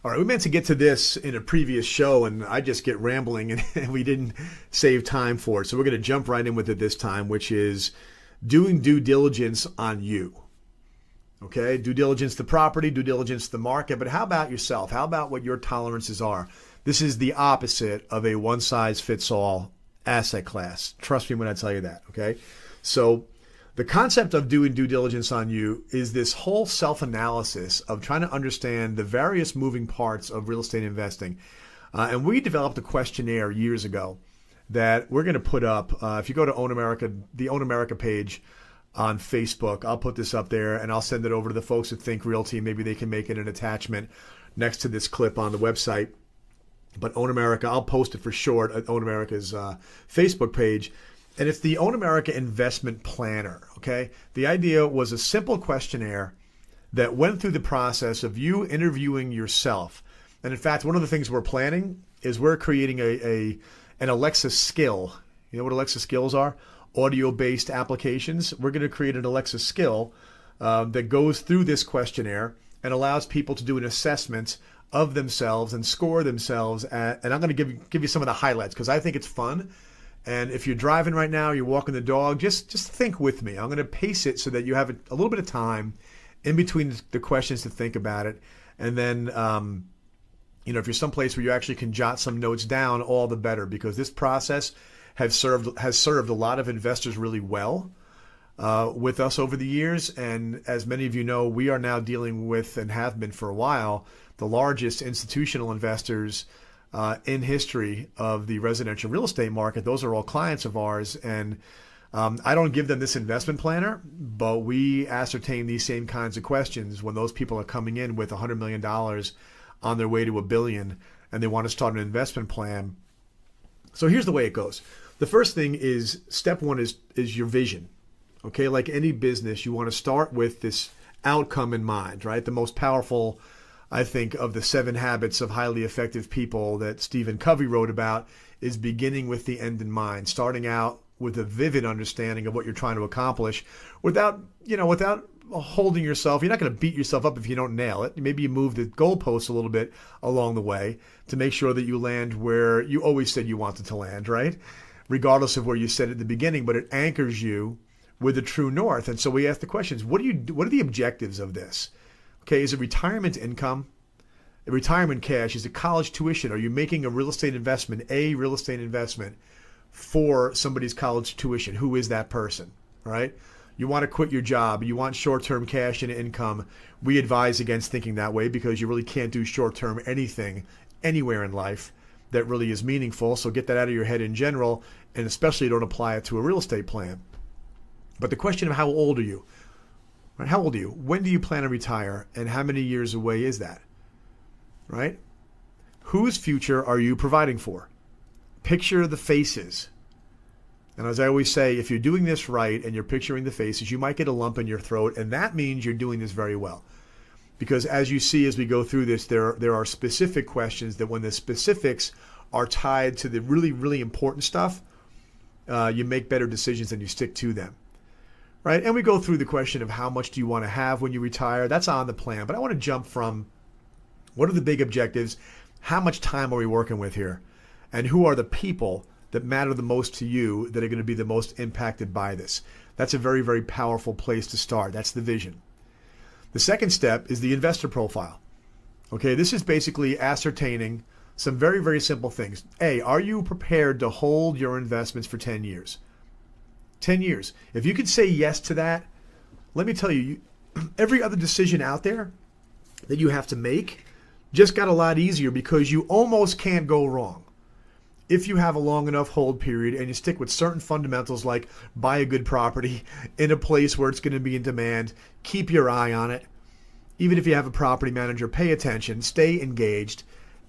All right, we meant to get to this in a previous show, and I just get rambling, and we didn't save time for it. So we're going to jump right in with it this time, which is doing due diligence on you. Okay, due diligence to property, due diligence to the market, but how about yourself? How about what your tolerances are? This is the opposite of a one-size-fits-all asset class. Trust me when I tell you that, okay? So the concept of doing due diligence on you is this whole self-analysis of trying to understand the various moving parts of real estate investing. And we developed a questionnaire years ago that we're going to put up. If you go to Own America, the Own America page on Facebook, I'll put this up there and I'll send it over to the folks at Think Realty. Maybe they can make it an attachment next to this clip on the website. But Own America, I'll post it for short at Own America's Facebook page. And it's the Own America Investment Planner, okay? The idea was a simple questionnaire that went through the process of you interviewing yourself. And in fact, one of the things we're planning is we're creating an Alexa skill. You know what Alexa skills are? Audio-based applications. We're going to create an Alexa skill that goes through this questionnaire and allows people to do an assessment of themselves and score themselves at, and I'm going to give you some of the highlights because I think it's fun. And if you're driving right now, you're walking the dog, just think with me. I'm going to pace it so that you have a little bit of time in between the questions to think about it. And then, if you're someplace where you actually can jot some notes down, all the better, because this process has served a lot of investors really well with us over the years. And as many of you know, we are now dealing with, and have been for a while, the largest institutional investors in history of the residential real estate market. Those are all clients of ours. And I don't give them this investment planner, but we ascertain these same kinds of questions when those people are coming in with $100 million on their way to $1 billion and they want to start an investment plan. So here's the way it goes. The first thing is, step one is your vision. Okay, like any business, you want to start with this outcome in mind, right? The most powerful, I think, of the 7 habits of highly effective people that Stephen Covey wrote about is beginning with the end in mind, starting out with a vivid understanding of what you're trying to accomplish without holding yourself. You're not going to beat yourself up if you don't nail it. Maybe you move the goalposts a little bit along the way to make sure that you land where you always said you wanted to land, right? Regardless of where you said at the beginning, but it anchors you with a true north. And so we ask the questions, what are the objectives of this? Okay, is it retirement income? Retirement cash? Is it college tuition? Are you making a real estate investment for somebody's college tuition? Who is that person, right? You want to quit your job. You want short-term cash and income. We advise against thinking that way because you really can't do short-term anything anywhere in life that really is meaningful. So get that out of your head in general, and especially don't apply it to a real estate plan. But the question of how old are you? Right? How old are you? When do you plan to retire? And how many years away is that? Right? Whose future are you providing for? Picture the faces. And as I always say, if you're doing this right and you're picturing the faces, you might get a lump in your throat, and that means you're doing this very well. Because as you see as we go through this, there are specific questions that when the specifics are tied to the really, really important stuff, you make better decisions and you stick to them. Right? And we go through the question of how much do you want to have when you retire. That's on the plan. But I want to jump from what are the big objectives? How much time are we working with here? And who are the people that matter the most to you that are going to be the most impacted by this? That's a very, very powerful place to start. That's the vision. The second step is the investor profile. Okay, this is basically ascertaining some very, very simple things. A, are you prepared to hold your investments for 10 years? 10 years. If you could say yes to that, let me tell you, every other decision out there that you have to make just got a lot easier because you almost can't go wrong. If you have a long enough hold period and you stick with certain fundamentals like buy a good property in a place where it's going to be in demand, keep your eye on it. Even if you have a property manager, pay attention, stay engaged,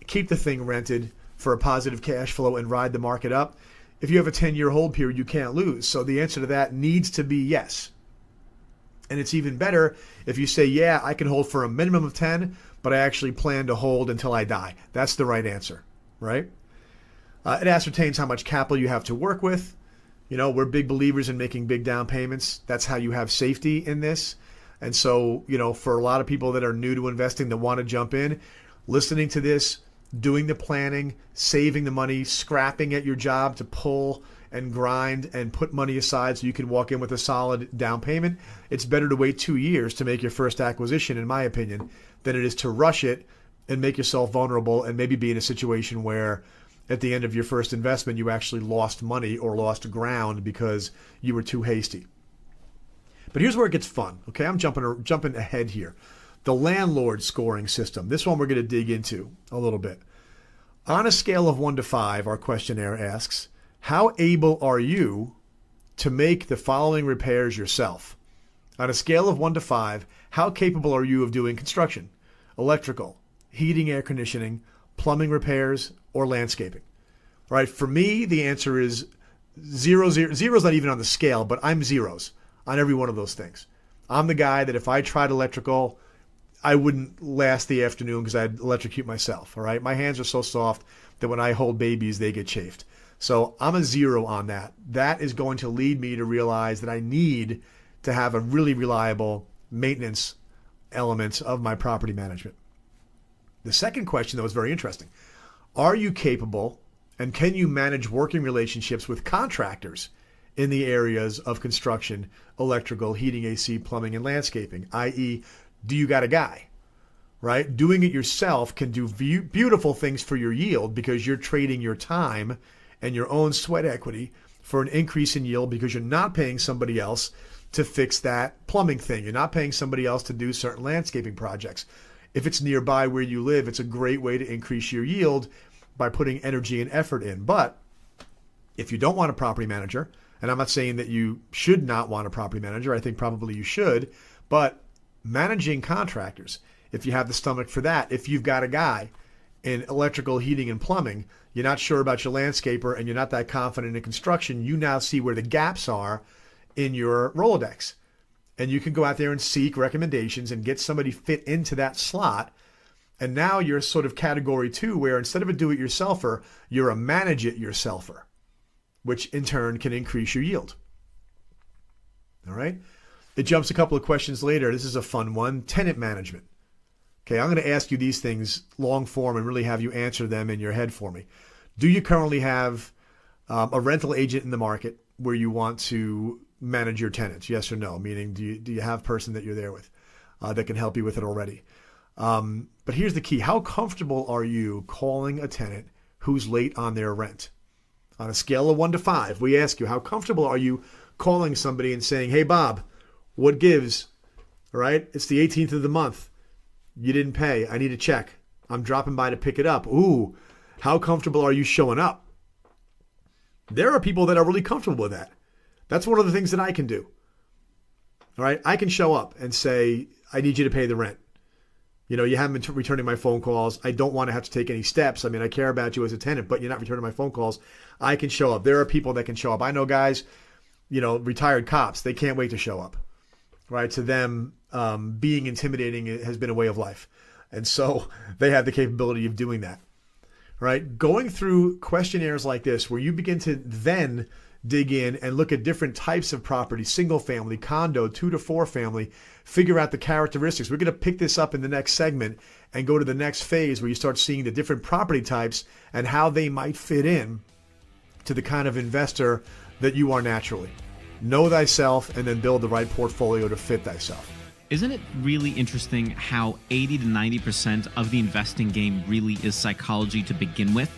keep the thing rented for a positive cash flow and ride the market up. If you have a 10-year hold period, you can't lose. So the answer to that needs to be yes. And it's even better if you say, yeah, I can hold for a minimum of 10, but I actually plan to hold until I die. That's the right answer, right? It ascertains how much capital you have to work with. You know, we're big believers in making big down payments. That's how you have safety in this. And so, you know, for a lot of people that are new to investing that want to jump in, listening to this, doing the planning, saving the money, scrapping at your job to pull and grind and put money aside so you can walk in with a solid down payment, it's better to wait 2 years to make your first acquisition, in my opinion, than it is to rush it and make yourself vulnerable and maybe be in a situation where at the end of your first investment you actually lost money or lost ground because you were too hasty. But here's where it gets fun. Okay, I'm jumping ahead here. The landlord scoring system. This one we're going to dig into a little bit. On a scale of 1 to 5, our questionnaire asks, how able are you to make the following repairs yourself? On a scale of 1 to 5, how capable are you of doing construction, electrical, heating, air conditioning, plumbing repairs, or landscaping? All right, for me, the answer is 0, 0. Zero's not even on the scale, but I'm zeros on every one of those things. I'm the guy that if I tried electrical, I wouldn't last the afternoon because I'd electrocute myself. All right, my hands are so soft that when I hold babies, they get chafed. So I'm a 0 on that. That is going to lead me to realize that I need to have a really reliable maintenance element of my property management. The second question, though, is very interesting. Are you capable and can you manage working relationships with contractors in the areas of construction, electrical, heating, AC, plumbing, and landscaping, i.e., do you got a guy? Right? Doing it yourself can do beautiful things for your yield because you're trading your time and your own sweat equity for an increase in yield because you're not paying somebody else to fix that plumbing thing. You're not paying somebody else to do certain landscaping projects. If it's nearby where you live, it's a great way to increase your yield by putting energy and effort in. But if you don't want a property manager, and I'm not saying that you should not want a property manager, I think probably you should, but managing contractors, if you have the stomach for that, if you've got a guy in electrical, heating, and plumbing, you're not sure about your landscaper, and you're not that confident in construction, you now see where the gaps are in your Rolodex. And you can go out there and seek recommendations and get somebody fit into that slot. And now you're sort of category 2, where instead of a do-it-yourselfer, you're a manage-it-yourselfer, which in turn can increase your yield. All right? It jumps a couple of questions later. This is a fun one. Tenant management. Okay, I'm going to ask you these things long form and really have you answer them in your head for me. Do you currently have a rental agent in the market where you want to manage your tenants? Yes or no? Meaning, do you have a person that you're there with that can help you with it already? But here's the key. How comfortable are you calling a tenant who's late on their rent? On a scale of 1 to 5, we ask you, how comfortable are you calling somebody and saying, hey, Bob, what gives? All right, it's the 18th of the month. You didn't pay. I need a check. I'm dropping by to pick it up. Ooh, how comfortable are you showing up? There are people that are really comfortable with that. That's one of the things that I can do. All right, I can show up and say, I need you to pay the rent. You know, you haven't been returning my phone calls. I don't want to have to take any steps. I mean, I care about you as a tenant, but you're not returning my phone calls. I can show up. There are people that can show up. I know guys, you know, retired cops, they can't wait to show up. Right? To them, being intimidating has been a way of life. And so they have the capability of doing that. Right? Going through questionnaires like this, where you begin to then dig in and look at different types of property, single family, condo, 2 to 4 family, figure out the characteristics. We're going to pick this up in the next segment and go to the next phase where you start seeing the different property types and how they might fit in to the kind of investor that you are naturally. Know thyself and then build the right portfolio to fit thyself. Isn't it really interesting how 80 to 90% of the investing game really is psychology to begin with,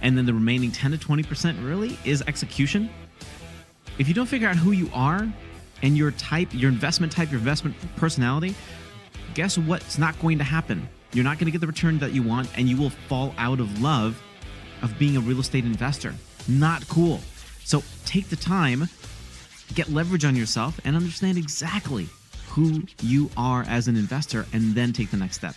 and then the remaining 10 to 20% really is execution? If you don't figure out who you are and your type, your investment personality, guess what's not going to happen? You're not going to get the return that you want, and you will fall out of love of being a real estate investor. Not cool. So take the time, get leverage on yourself, and understand exactly who you are as an investor, and then take the next step.